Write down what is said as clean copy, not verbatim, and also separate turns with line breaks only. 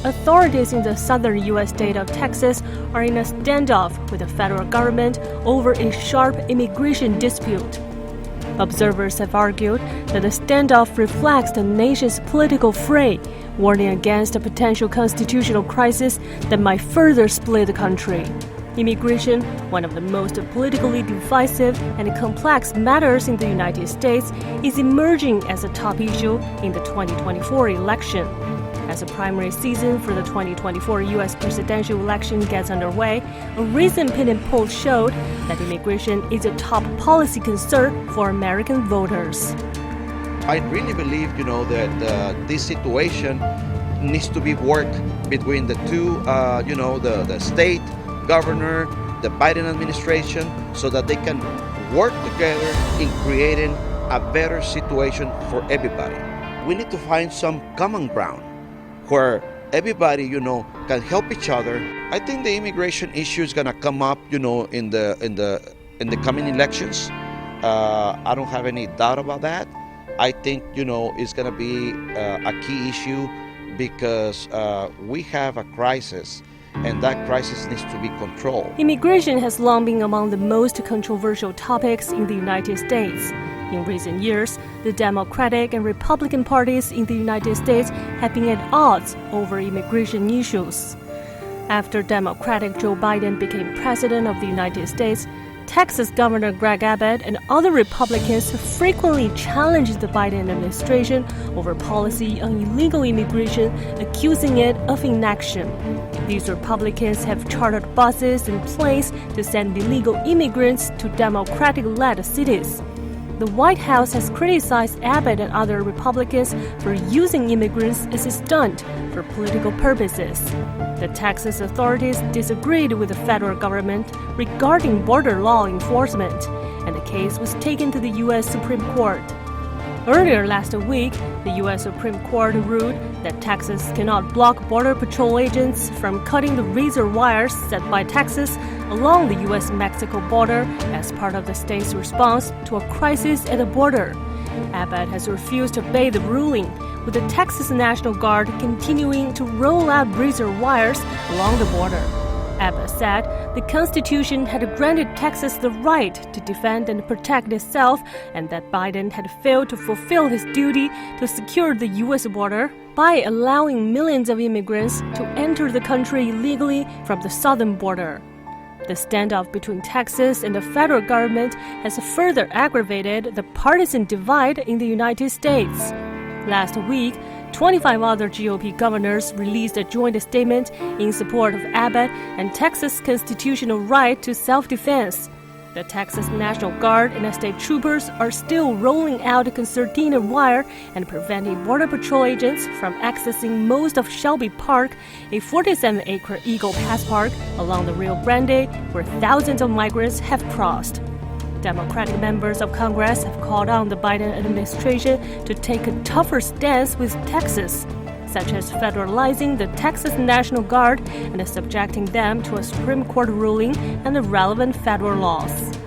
authorities in the southern U.S. state of Texas are in a standoff with the federal government over a sharp immigration dispute. Observers have argued that the standoff reflects the nation's political fray, warning against a potential constitutional crisis that might further split the country. Immigration, one of the most politically divisive and complex matters in the United States, is emerging as a top issue in the 2024 election. As the primary season for the 2024 U.S. presidential election gets underway, a recent opinion poll showed that immigration is a top policy concern for American voters.
I really believe, that this situation needs to be worked between the two, the state governor, the Biden administration, so that they can work together in creating a better situation for everybody. We need to find some common ground where everybody, can help each other. I think the immigration issue is going to come up, in the coming elections. I don't have any doubt about that. I think, it's going to be a key issue because we have a crisis, and that crisis needs to be controlled.
Immigration has long been among the most controversial topics in the United States. In recent years, the Democratic and Republican parties in the United States have been at odds over immigration issues. After Democratic Joe Biden became president of the United States, Texas Governor Greg Abbott and other Republicans frequently challenged the Biden administration over policy on illegal immigration, accusing it of inaction. These Republicans have chartered buses and planes to send illegal immigrants to Democratic-led cities. The White House has criticized Abbott and other Republicans for using immigrants as a stunt for political purposes. The Texas authorities disagreed with the federal government regarding border law enforcement, and the case was taken to the U.S. Supreme Court. Earlier last week, the U.S. Supreme Court ruled that Texas cannot block Border Patrol agents from cutting the razor wires set by Texas along the U.S.-Mexico border as part of the state's response to a crisis at the border. Abbott has refused to obey the ruling, with the Texas National Guard continuing to roll out razor wires along the border. Abbott said the Constitution had granted Texas the right to defend and protect itself, and that Biden had failed to fulfill his duty to secure the U.S. border by allowing millions of immigrants to enter the country illegally from the southern border. The standoff between Texas and the federal government has further aggravated the partisan divide in the United States. Last week, 25 other GOP governors released a joint statement in support of Abbott and Texas' constitutional right to self-defense. The Texas National Guard and state troopers are still rolling out a concertina wire and preventing Border Patrol agents from accessing most of Shelby Park, a 47-acre Eagle Pass park along the Rio Grande, where thousands of migrants have crossed. Democratic members of Congress have called on the Biden administration to take a tougher stance with Texas, such as federalizing the Texas National Guard and subjecting them to a Supreme Court ruling and the relevant federal laws.